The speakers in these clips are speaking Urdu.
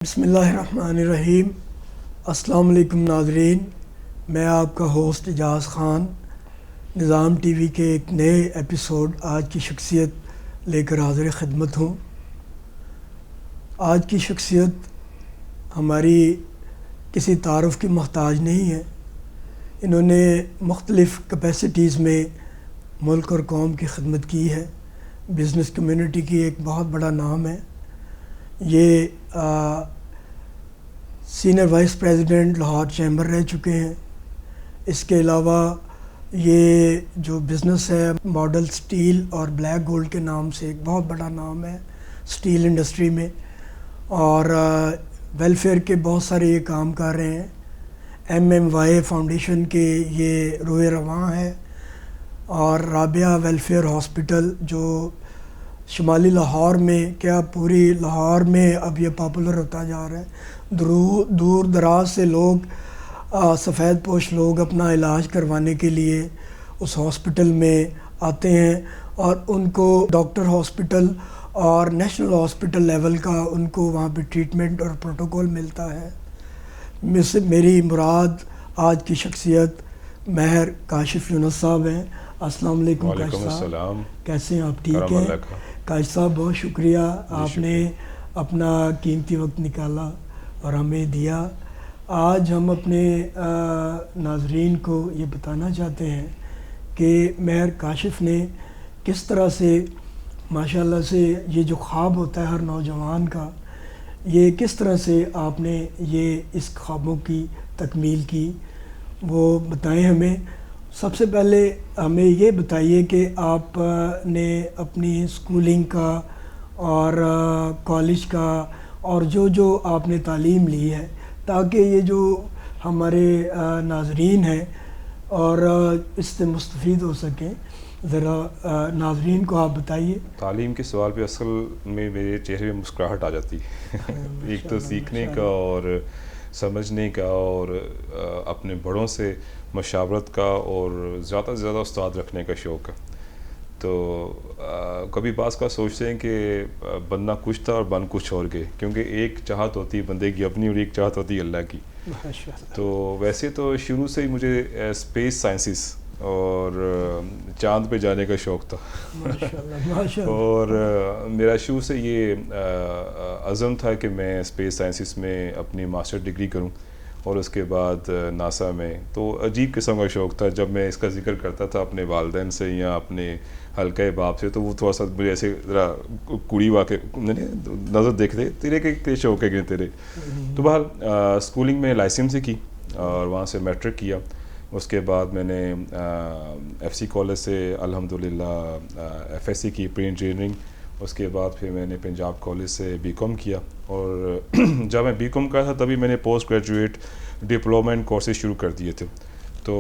بسم اللہ الرحمن الرحیم۔ السلام علیکم ناظرین، میں آپ کا ہوسٹ اجاز خان نظام ٹی وی کے ایک نئے ایپیسوڈ آج کی شخصیت لے کر حاضر خدمت ہوں۔ آج کی شخصیت ہماری کسی تعارف کی محتاج نہیں ہے۔ انہوں نے مختلف کیپیسٹیز میں ملک اور قوم کی خدمت کی ہے، بزنس کمیونٹی کی ایک بہت بڑا نام ہے۔ یہ senior vice president Lahore chamber رہ چکے ہیں۔ اس کے علاوہ یہ جو بزنس ہے ماڈل سٹیل اور بلیک گولڈ کے نام سے ایک بہت بڑا نام ہے سٹیل انڈسٹری میں، اور ویلفیئر کے بہت سارے یہ کام کر رہے ہیں۔ MMY فاؤنڈیشن کے یہ روئے رواں ہے، اور رابعہ ویلفیئر ہاسپٹل جو شمالی لاہور میں، کیا پوری لاہور میں اب یہ پاپولر ہوتا جا رہا ہے۔ دور دراز سے لوگ، سفید پوش لوگ اپنا علاج کروانے کے لیے اس ہاسپٹل میں آتے ہیں، اور ان کو ڈاکٹر ہاسپٹل اور نیشنل ہاسپٹل لیول کا ان کو وہاں پہ ٹریٹمنٹ اور پروٹوکول ملتا ہے۔ میری مراد آج کی شخصیت ماہر کاشف یونس صاحب ہیں۔ السلام علیکم کاشف صاحب، کیسے ہیں آپ؟ ٹھیک ہیں کاشف صاحب؟ بہت شکریہ، آپ نے اپنا قیمتی وقت نکالا اور ہمیں دیا۔ آج ہم اپنے ناظرین کو یہ بتانا چاہتے ہیں کہ ماہر کاشف نے کس طرح سے ماشاءاللہ سے یہ جو خواب ہوتا ہے ہر نوجوان کا، یہ کس طرح سے آپ نے یہ اس خوابوں کی تکمیل کی، وہ بتائیں ہمیں۔ سب سے پہلے ہمیں یہ بتائیے کہ آپ نے اپنی اسکولنگ کا اور کالج کا اور جو آپ نے تعلیم لی ہے، تاکہ یہ جو ہمارے ناظرین ہیں اور اس سے مستفید ہو سکیں، ذرا ناظرین کو آپ بتائیے۔ تعلیم کے سوال پہ اصل میں میرے چہرے میں مسکراہٹ آ جاتی ہے۔ ایک تو سیکھنے کا اور سمجھنے کا اور اپنے بڑوں سے مشاورت کا اور زیادہ سے زیادہ استاد رکھنے کا شوق ہے۔ تو کبھی بعض کا سوچتے ہیں کہ بننا کچھ تھا اور بن کچھ اور گئے، کیونکہ ایک چاہت ہوتی ہے بندے کی اپنی اور ایک چاہت ہوتی ہے اللہ کی۔ تو ویسے تو شروع سے ہی مجھے اسپیس سائنسز اور چاند پہ جانے کا شوق تھا، اور میرا شروع سے یہ عزم تھا کہ میں اسپیس سائنسز میں اپنی ماسٹر ڈگری کروں، اور اس کے بعد ناسا میں۔ تو عجیب قسم کا شوق تھا، جب میں اس کا ذکر کرتا تھا اپنے والدین سے یا اپنے حلقہ باپ سے، تو وہ تھوڑا سا مجھے ایسے ذرا کڑی واقع نظر دیکھتے، تیرے کے شوق ہے کہ تیرے۔ تو بہرحال اسکولنگ میں لائسنس سے کی اور وہاں سے میٹرک کیا۔ اس کے بعد میں نے FC کالج سے الحمدللہ FSc کی پری انجینئرنگ۔ اس کے بعد پھر میں نے پنجاب کالج سے BCom کیا، اور جب میں BCom کا تھا تبھی میں نے پوسٹ گریجویٹ ڈپلومنٹ کورسز شروع کر دیے تھے۔ تو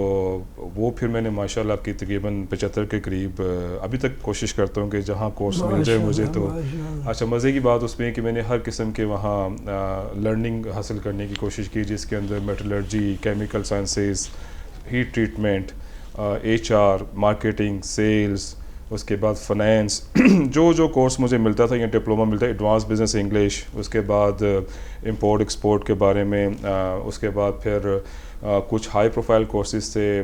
وہ پھر میں نے ماشاءاللہ آپ کی تقریباً 75 کے قریب ابھی تک کوشش کرتا ہوں کہ جہاں کورس مل جائے مجھے تو اچھا۔ مزے کی بات اس میں ہے کہ میں نے ہر قسم کے وہاں لرننگ حاصل کرنے کی کوشش کی، جس کے اندر metallurgy, chemical sciences, heat treatment, HR، marketing, sales, اس کے بعد فائنینس، جو کورس مجھے ملتا تھا یا ڈپلومہ ملتا ہے، ایڈوانس بزنس انگلش، اس کے بعد امپورٹ ایکسپورٹ کے بارے میں، اس کے بعد پھر کچھ ہائی پروفائل کورسز تھے،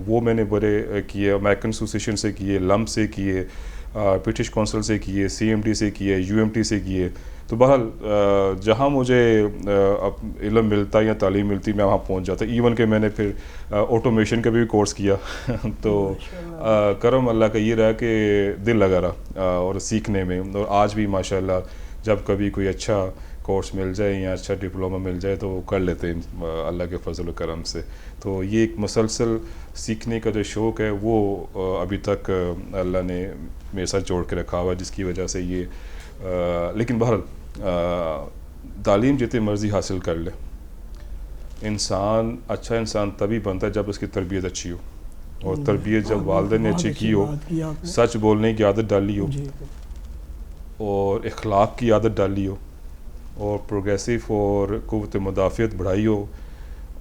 وہ میں نے بڑے کیے، امیرکن ایسوسیشن سے کیے، لمپ سے کیے، برٹش کونسل سے کیے، CMT سے کیے، UMT سے کیے۔ تو بہرحال جہاں مجھے علم ملتا یا تعلیم ملتی میں وہاں پہنچ جاتا۔ ایون کہ میں نے پھر آٹومیشن کا بھی کورس کیا۔ تو کرم اللہ کا یہ رہا کہ دل لگا رہا اور سیکھنے میں، اور آج بھی ماشاءاللہ جب کبھی کوئی اچھا کورس مل جائے یا اچھا ڈپلومہ مل جائے تو وہ کر لیتے ہیں اللہ کے فضل و کرم سے۔ تو یہ ایک مسلسل سیکھنے کا جو شوق ہے وہ ابھی تک اللہ نے میرے ساتھ جوڑ کے رکھا ہوا ہے، جس کی وجہ سے یہ لیکن بہرحال تعلیم جتنی مرضی حاصل کر لے، اچھا انسان تبھی بنتا ہے جب اس کی تربیت اچھی ہو، اور تربیت جب والدین نے اچھی کی ہو، سچ بولنے کی عادت ڈالی ہو، اور اخلاق کی عادت ڈالی ہو، اور پروگریسو اور قوت مدافعت بڑھائی ہو،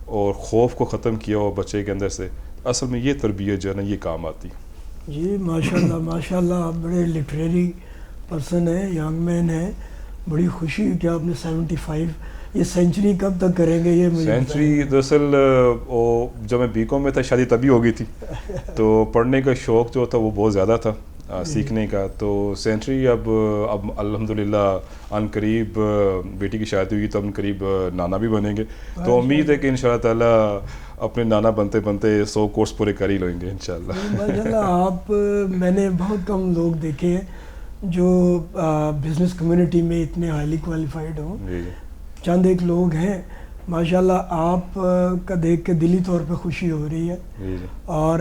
اور خوف کو ختم کیا ہو بچے کے اندر سے، اصل میں یہ تربیت جو ہے نا یہ کام آتی ہے۔ جی ماشاءاللہ ماشاءاللہ، آپ بڑے لٹریری پرسن ہیں، ینگ مین ہیں، بڑی خوشی ہوئی کہ آپ نے 75 یہ سینچری کب تک کریں گے یہ مجھے سینچری دراصل جب میں بی کام میں تھا شادی تبھی ہو گئی تھی تو پڑھنے کا شوق جو تھا وہ بہت زیادہ تھا سیکھنے کا. تو سینچری اب الحمدللہ ان قریب بیٹی کی شادی ہوئی تو ہم قریب نانا بھی بنیں گے. تو امید ہے کہ ان شاء اللہ تعالیٰ اپنے نانا بنتے بنتے 100 کورس پورے کر ہی لیں گے انشاءاللہ. ماشاءاللہ آپ میں نے بہت کم لوگ دیکھے ہیں جو بزنس کمیونٹی میں اتنے ہائیلی کوالیفائڈ ہوں. چند ایک لوگ ہیں ماشاءاللہ آپ کا دیکھ کے دلی طور پہ خوشی ہو رہی ہے. اور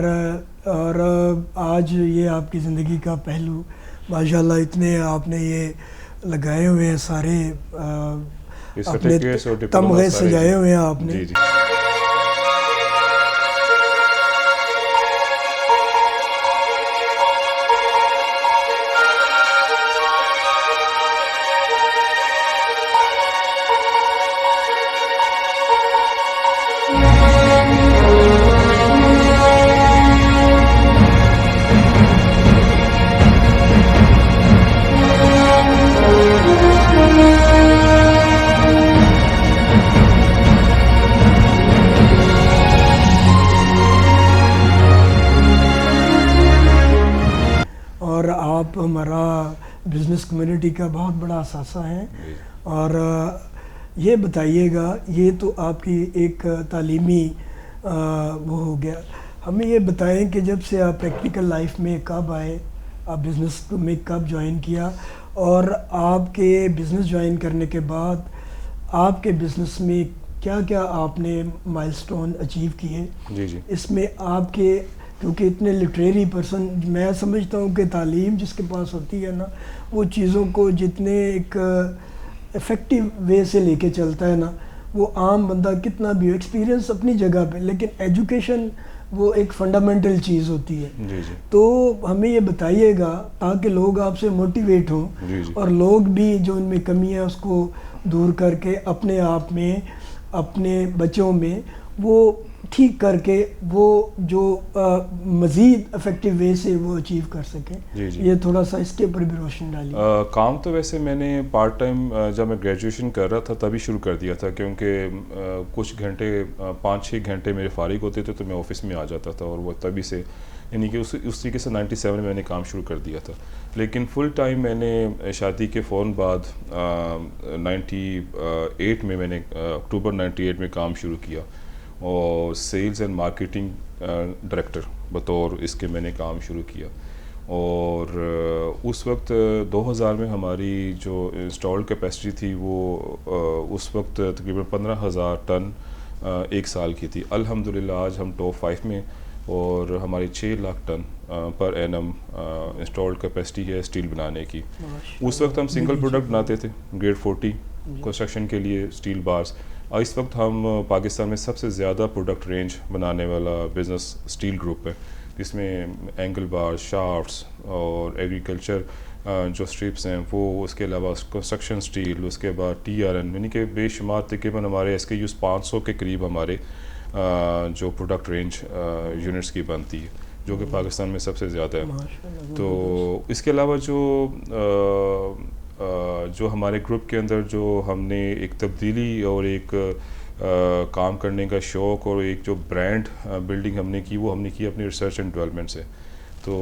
آج یہ آپ کی زندگی کا پہلو ماشاءاللہ اتنے آپ نے یہ لگائے ہوئے ہیں سارے اپنے تمغے سجائے ہوئے ہیں آپ نے. اور آپ ہمارا بزنس کمیونٹی کا بہت بڑا اثاثہ ہیں. اور یہ بتائیے گا یہ تو آپ کی ایک تعلیمی وہ ہو گیا. ہمیں یہ بتائیں کہ جب سے آپ پریکٹیکل لائف میں کب آئے, آپ بزنس میں کب جوائن کیا, اور آپ کے بزنس جوائن کرنے کے بعد آپ کے بزنس میں کیا کیا آپ نے مائل سٹون اچیو کیے. اس میں آپ کے کیونکہ اتنے لٹریری پرسن میں سمجھتا ہوں کہ تعلیم جس کے پاس ہوتی ہے نا وہ چیزوں کو جتنے ایک افیکٹو وے سے لے کے چلتا ہے نا, وہ عام بندہ کتنا بھی ہو, ایکسپیرینس اپنی جگہ پہ, لیکن ایجوکیشن وہ ایک فنڈامنٹل چیز ہوتی ہے. تو ہمیں یہ بتائیے گا تاکہ لوگ آپ سے موٹیویٹ ہوں اور لوگ بھی جو ان میں کمی ہے اس کو دور کر کے اپنے آپ میں اپنے بچوں میں وہ ٹھیک کر کے وہ جو مزید افیکٹو وے سے وہ اچیو کر سکیں. یہ تھوڑا سا اس کے اوپر بھی روشنی ڈالی. کام تو ویسے میں نے پارٹ ٹائم جب میں گریجویشن کر رہا تھا تبھی شروع کر دیا تھا, کیونکہ کچھ گھنٹے 5-6 گھنٹے میرے فارغ ہوتے تھے تو میں آفس میں آ جاتا تھا, اور وہ تبھی سے یعنی کہ اس طریقے سے 97 میں نے کام شروع کر دیا تھا. لیکن فل ٹائم میں نے شادی کے فوراً بعد 98 میں نے اکتوبر 98 میں کام شروع کیا, اور سیلز اینڈ مارکیٹنگ ڈائریکٹر بطور اس کے میں نے کام شروع کیا. اور اس وقت 2000 میں ہماری جو انسٹالڈ کیپیسٹی تھی وہ اس وقت تقریباً 15,000 ٹن ایک سال کی تھی. الحمدللہ آج ہم ٹاپ 5 میں, اور ہماری 6 lakh ton per annum installed capacity ہے اسٹیل بنانے کی. اس وقت ہم سنگل پروڈکٹ بناتے تھے گریڈ 40 کنسٹرکشن کے لیے اسٹیل بارز. اور اس وقت ہم پاکستان میں سب سے زیادہ پروڈکٹ رینج بنانے والا بزنس اسٹیل گروپ ہے, جس میں اینگل بار, شافٹس اور ایگریکلچر جو اسٹرپس ہیں وہ, اس کے علاوہ کنسٹرکشن اسٹیل, اس کے بعد TRN, یعنی کہ بے شمار تقریباً ہمارے SKUs 500 کے قریب ہمارے جو پروڈکٹ رینج یونٹس کی بنتی ہے, جو کہ پاکستان میں سب سے زیادہ ہے. تو اس کے علاوہ جو ہمارے گروپ کے اندر جو ہم نے ایک تبدیلی اور ایک کام کرنے کا شوق اور ایک جو برانڈ بلڈنگ ہم نے کی, وہ ہم نے کی اپنی ریسرچ اینڈ ڈیولپمنٹ سے. تو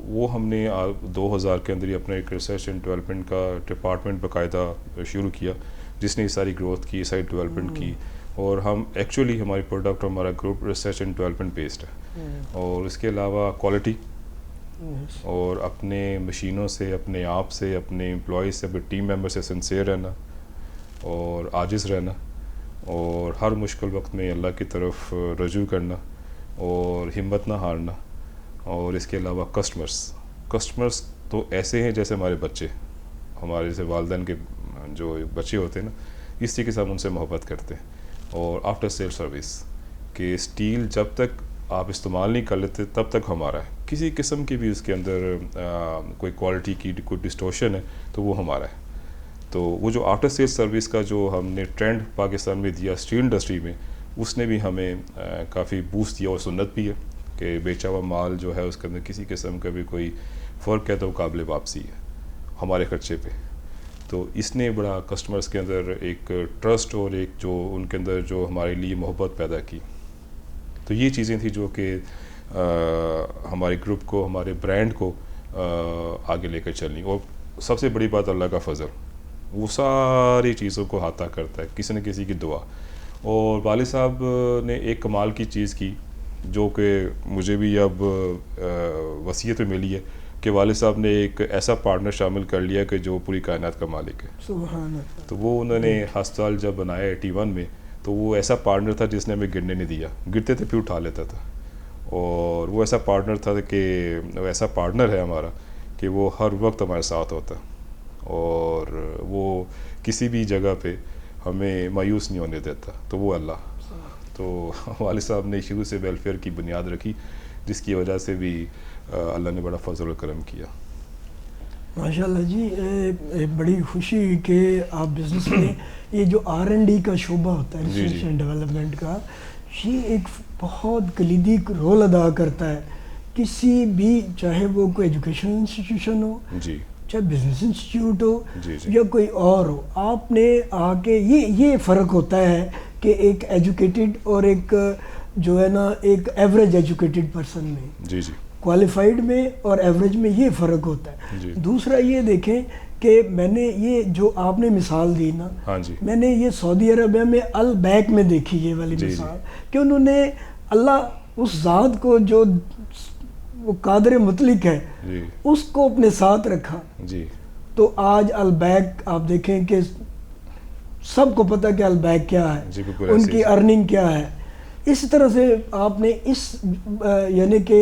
وہ ہم نے 2000 کے اندر ہی اپنا ایک ریسرچ اینڈ ڈیولپمنٹ کا ڈپارٹمنٹ باقاعدہ شروع کیا, جس نے یہ ساری گروتھ کی, ساری ڈیولپمنٹ کی. اور ہم ایکچولی ہماری پروڈکٹ اور ہمارا group research and development based ہے. اور اس کے علاوہ کوالٹی, اور اپنے مشینوں سے, اپنے آپ سے, اپنے امپلائیز سے, اپنے ٹیم ممبر سے سنسیئر رہنا اور عاجز رہنا, اور ہر مشکل وقت میں اللہ کی طرف رجوع کرنا اور ہمت نہ ہارنا. اور اس کے علاوہ کسٹمرز تو ایسے ہیں جیسے ہمارے بچے, ہمارے جیسے والدین کے جو بچے ہوتے ہیں نا, اس طریقے سے ہم ان سے محبت کرتے ہیں. اور آفٹر سیل سروس کہ اسٹیل جب تک آپ استعمال نہیں کر لیتے تب تک ہمارا ہے, کسی قسم کی بھی اس کے اندر کوئی کوالٹی کی کوئی ڈسٹورشن ہے تو وہ ہمارا ہے. تو وہ جو آفٹر سیل سروس کا جو ہم نے ٹرینڈ پاکستان میں دیا اسٹیل انڈسٹری میں, اس نے بھی ہمیں کافی بوسٹ دیا, اور سنت بھی ہے کہ بیچا ہوا مال جو ہے اس کے اندر کسی قسم کا بھی کوئی فرق ہے تو قابل واپسی ہے ہمارے خرچے پہ. تو اس نے بڑا کسٹمرز کے اندر ایک ٹرسٹ اور ایک جو ان کے اندر جو ہمارے لیے محبت پیدا کی. تو یہ چیزیں تھیں جو کہ ہمارے گروپ کو, ہمارے برانڈ کو آگے لے کر چلنی. اور سب سے بڑی بات اللہ کا فضل, وہ ساری چیزوں کو عطا کرتا ہے, کسی نہ کسی کی دعا. اور والد صاحب نے ایک کمال کی چیز کی جو کہ مجھے بھی اب وصیت میں ملی ہے کہ والد صاحب نے ایک ایسا پارٹنر شامل کر لیا کہ جو پوری کائنات کا مالک ہے. سبحان اللہ. تو وہ انہوں نے ہسپتال جب بنایا 81 میں, تو وہ ایسا پارٹنر تھا جس نے ہمیں گرنے نہیں دیا, گرتے تھے پھر اٹھا لیتا تھا. اور وہ ایسا پارٹنر تھا کہ ایسا پارٹنر ہے ہمارا کہ وہ ہر وقت ہمارے ساتھ ہوتا, اور وہ کسی بھی جگہ پہ ہمیں مایوس نہیں ہونے دیتا. تو وہ اللہ. تو والد صاحب نے شروع سے ویلفیئر کی بنیاد رکھی, جس کی وجہ سے بھی اللہ نے بڑا فضل و کرم کیا. ماشاء اللہ جی, بڑی خوشی کہ آپ بزنس میں یہ جو R&D کا شعبہ ہوتا ہے, ریسرچ اینڈ ڈیولپمنٹ کا, یہ ایک بہت کلیدی رول ادا کرتا ہے کسی بھی, چاہے وہ کوئی ایجوکیشنل انسٹیٹیوشن ہو, جی, چاہے بزنس انسٹیٹیوٹ ہو, جی, یا کوئی اور ہو. آپ نے آ کے یہ فرق ہوتا ہے کہ ایک ایجوکیٹڈ اور ایک جو ہے نا ایک ایوریج ایجوکیٹڈ پرسن میں, جی, جی, کوالیفائڈ میں اور ایوریج میں یہ فرق ہوتا ہے. جی. دوسرا یہ دیکھیں کہ میں نے یہ جو آپ نے مثال دی نا, ہاں جی, میں نے یہ سعودی عربیہ میں البیک میں دیکھی یہ والی مثال, کہ انہوں نے اللہ اس ذات کو جو وہ قادر مطلق ہے جی, اس کو اپنے ساتھ رکھا. جی. تو آج البیک آپ دیکھیں کہ سب کو پتہ کہ البیک کیا ہے, جی, ان کی ارننگ کیا ہے. اس طرح سے آپ نے اس یعنی کہ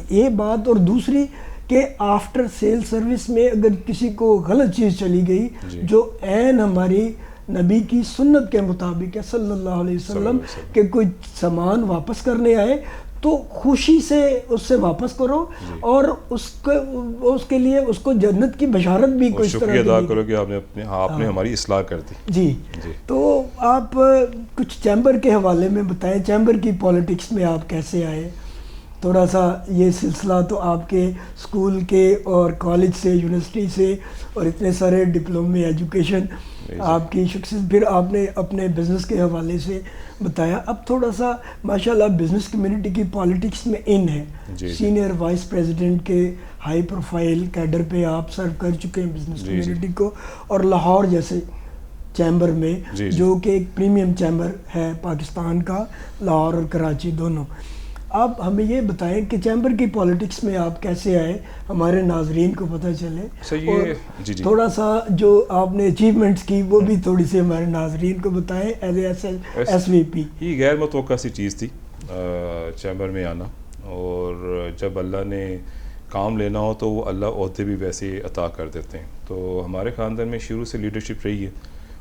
یہ بات, اور دوسری کہ آفٹر سیل سروس میں اگر کسی کو غلط چیز چلی گئی جو عین ہماری نبی کی سنت کے مطابق ہے صلی اللہ علیہ وسلم, کہ کوئی سامان واپس کرنے آئے تو خوشی سے اس سے واپس کرو, اور اس کے لیے اس کو جنت کی بشارت بھی کوئی طرح شکریہ ادا کرو کہ آپ نے ہماری اصلاح کر دی. جی. تو آپ کچھ چیمبر کے حوالے میں بتائیں, چیمبر کی پولیٹکس میں آپ کیسے آئے, تھوڑا سا یہ سلسلہ تو آپ کے اسکول کے اور کالج سے, یونیورسٹی سے, اور اتنے سارے ڈپلومے ایجوکیشن آپ کی شخصیت, پھر آپ نے اپنے بزنس کے حوالے سے بتایا. اب تھوڑا سا ماشاءاللہ بزنس کمیونٹی کی پالیٹکس میں ان ہے, سینئر وائس پریزیڈنٹ کے ہائی پروفائل کیڈر پہ آپ سرو کر چکے ہیں بزنس کمیونٹی کو, اور لاہور جیسے چیمبر میں جو کہ ایک پریمیم چیمبر ہے پاکستان کا, لاہور اور کراچی دونوں. آپ ہمیں یہ بتائیں کہ چیمبر کی پولیٹکس میں آپ کیسے آئے, ہمارے ناظرین کو پتہ چلے, اور تھوڑا سا جو آپ نے اچیومنٹس کی وہ بھی تھوڑی سی ہمارے ناظرین کو بتائیں ایز اے ایس وی پی. یہ غیر متوقع سی چیز تھی چیمبر میں آنا, اور جب اللہ نے کام لینا ہو تو وہ اللہ عہدے بھی ویسے عطا کر دیتے ہیں. تو ہمارے خاندان میں شروع سے لیڈرشپ رہی ہے,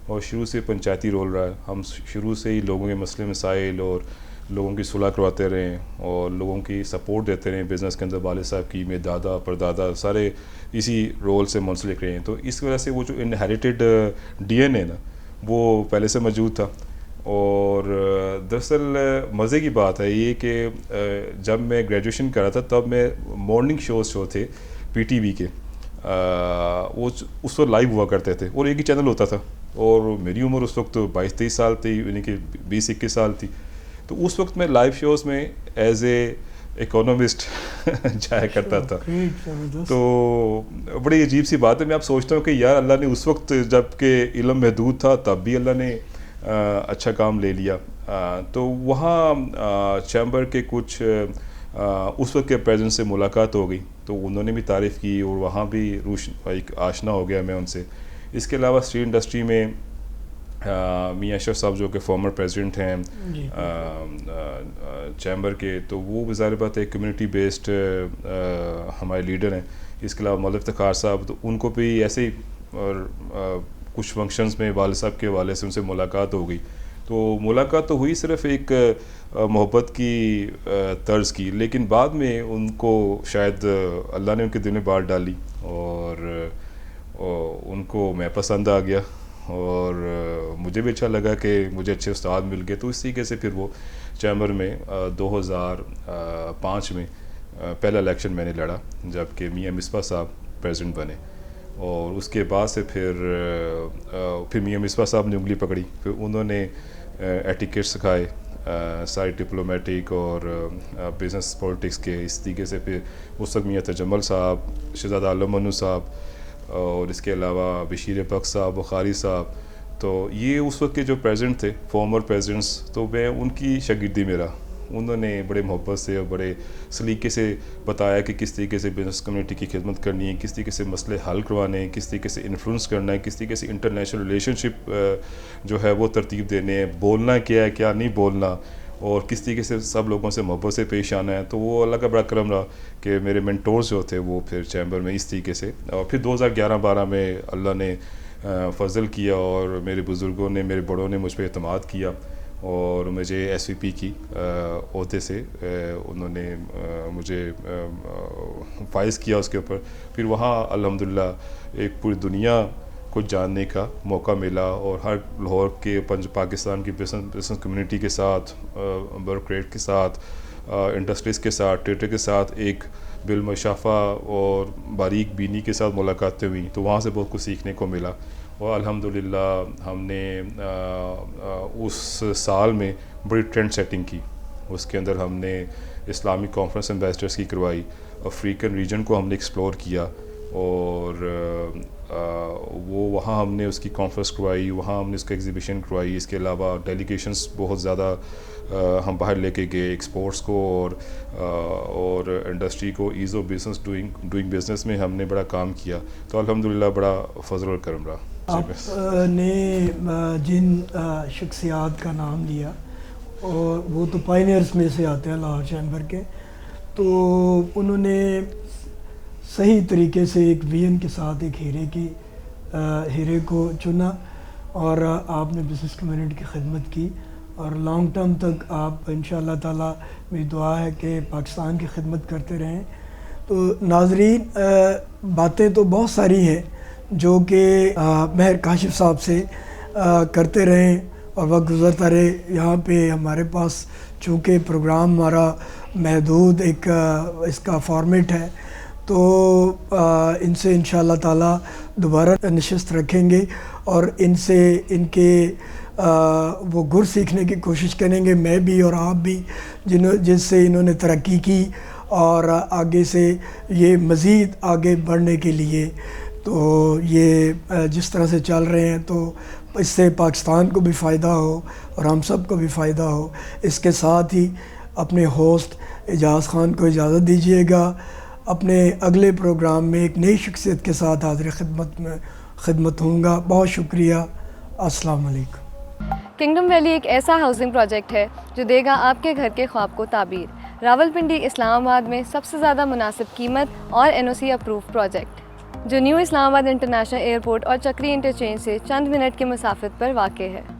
اور شروع سے پنچایتی رول رہا ہے. ہم شروع سے ہی لوگوں کے مسئلے مسائل اور لوگوں کی صلح کرواتے رہے ہیں, اور لوگوں کی سپورٹ دیتے رہے ہیں. بزنس کے اندر والد صاحب کی, میرے دادا پردادا سارے اسی رول سے منسلک رہے ہیں. تو اس وجہ سے وہ جو انہیریٹڈ ڈی این اے نا وہ پہلے سے موجود تھا. اور دراصل مزے کی بات ہے یہ کہ جب میں گریجویشن کر رہا تھا تب میں مارننگ شو تھے پی ٹی وی کے, وہ اس وقت لائیو ہوا کرتے تھے, اور ایک ہی چینل ہوتا تھا, اور میری عمر اس وقت 22-23 سال تھی, یعنی کہ 20-21 سال تھی. تو اس وقت میں لائیو شوز میں ایز اے اکانومسٹ جایا کرتا تھا. تو بڑی عجیب سی بات ہے, میں اب سوچتا ہوں کہ یار اللہ نے اس وقت جب کہ علم محدود تھا تب بھی اللہ نے اچھا کام لے لیا. تو وہاں چیمبر کے کچھ اس وقت کے پریزیڈنٹ سے ملاقات ہو گئی, تو انہوں نے بھی تعریف کی, اور وہاں بھی ایک آشنا ہو گیا میں ان سے. اس کے علاوہ اسٹیل انڈسٹری میں میاں اشرف صاحب جو کہ فارمر پریزیڈنٹ ہیں چیمبر کے, تو وہ بظاہر بات ایک کمیونٹی بیسڈ ہمارے لیڈر ہیں. اس کے علاوہ مولوی افتخار صاحب, تو ان کو بھی ایسے ہی اور کچھ فنکشنز میں والد صاحب کے حوالے سے ان سے ملاقات ہو گئی. تو ملاقات تو ہوئی صرف ایک محبت کی طرز کی, لیکن بعد میں ان کو شاید اللہ نے ان کے دل میں بات ڈالی, اور ان کو میں پسند آ گیا, اور مجھے بھی اچھا لگا کہ مجھے اچھے استاد مل گئے. تو اس طریقے سے پھر وہ چیمبر میں 2005 میں پہلا الیکشن میں نے لڑا, جب کہ میاں مصباح صاحب پریزیڈنٹ بنے. اور اس کے بعد سے پھر میاں مصباح صاحب نے انگلی پکڑی، پھر انہوں نے ایٹیکیٹ سکھائے سارے ڈپلومیٹک اور بزنس پولیٹکس کے. اس طریقے سے پھر اس وقت میاں تجمل صاحب، شہزادہ عالم منو صاحب اور اس کے علاوہ بشیر بخش صاحب، بخاری صاحب، تو یہ اس وقت کے جو پریزیڈنٹ تھے، فارمر پریزیڈنٹس، تو میں ان کی شاگردی میں رہا. انہوں نے بڑے محبت سے اور بڑے سلیقے سے بتایا کہ کس طریقے سے بزنس کمیونٹی کی خدمت کرنی ہے، کس طریقے سے مسئلے حل کروانے ہیں، کس طریقے سے انفلوئنس کرنا ہے، کس طریقے سے انٹرنیشنل ریلیشن شپ جو ہے وہ ترتیب دینے ہیں، بولنا کیا ہے، کیا نہیں بولنا، اور کس طریقے سے سب لوگوں سے محبت سے پیش آنا ہے. تو وہ اللہ کا بڑا کرم رہا کہ میرے مینٹورز جو تھے وہ پھر چیمبر میں اس طریقے سے. اور پھر 2011-12 میں اللہ نے فضل کیا اور میرے بزرگوں نے، میرے بڑوں نے مجھ پہ اعتماد کیا اور مجھے ایس وی پی کی عہدے سے انہوں نے مجھے فائز کیا اس کے اوپر. پھر وہاں الحمدللہ ایک پوری دنیا کو جاننے کا موقع ملا اور ہر لاہور کے پاکستان کی بزنس کمیونٹی کے ساتھ، بیوروکریٹ کے ساتھ، انڈسٹریز کے ساتھ، ٹریڈر کے ساتھ ایک بالمشافہ اور باریک بینی کے ساتھ ملاقاتیں ہوئیں. تو وہاں سے بہت کچھ سیکھنے کو ملا اور الحمدللہ ہم نے اس سال میں بڑی ٹرینڈ سیٹنگ کی. اس کے اندر ہم نے اسلامک کانفرنس ایمبیسڈرس کی کروائی، افریقن ریجن کو ہم نے ایکسپلور کیا اور وہاں ہم نے اس کی کانفرنس کروائی، وہاں ہم نے اس کا ایگزیبیشن کروائی. اس کے علاوہ ڈیلیگیشنز بہت زیادہ ہم باہر لے کے گئے ایکسپورٹس کو اور انڈسٹری کو as of business doing business میں ہم نے بڑا کام کیا. تو الحمدللہ بڑا فضل اور کرم رہا. آپ نے جن شخصیات کا نام لیا اور وہ تو پائنیئرز میں سے آتے ہیں لاہور چیمبر کے، تو انہوں نے صحیح طریقے سے ایک ویژن کے ساتھ ایک ہیرے کو چنا اور آپ نے بزنس کمیونٹی کی خدمت کی اور لانگ ٹرم تک آپ انشاءاللہ تعالیٰ میری دعا ہے کہ پاکستان کی خدمت کرتے رہیں. تو ناظرین، باتیں تو بہت ساری ہیں جو کہ مہر کاشف صاحب سے کرتے رہیں اور وقت گزرتا رہے. یہاں پہ ہمارے پاس چونکہ پروگرام ہمارا محدود ایک اس کا فارمیٹ ہے، تو ان سے انشاءاللہ تعالیٰ دوبارہ نشست رکھیں گے اور ان سے ان کے وہ گر سیکھنے کی کوشش کریں گے، میں بھی اور آپ بھی، جس سے انہوں نے ترقی کی اور آگے سے یہ مزید آگے بڑھنے کے لیے. تو یہ جس طرح سے چل رہے ہیں تو اس سے پاکستان کو بھی فائدہ ہو اور ہم سب کو بھی فائدہ ہو. اس کے ساتھ ہی اپنے ہوسٹ اعجاز خان کو اجازت دیجیے گا. اپنے اگلے پروگرام میں ایک نئی شخصیت کے ساتھ حاضر خدمت ہوں گا. بہت شکریہ. السلام علیکم. کنگڈم ویلی ایک ایسا ہاؤسنگ پروجیکٹ ہے جو دے گا آپ کے گھر کے خواب کو تعبیر. راولپنڈی اسلام آباد میں سب سے زیادہ مناسب قیمت اور NOC اپروو پروجیکٹ جو نیو اسلام آباد انٹرنیشنل ایئرپورٹ اور چکری انٹرچینج سے چند منٹ کے مسافت پر واقع ہے.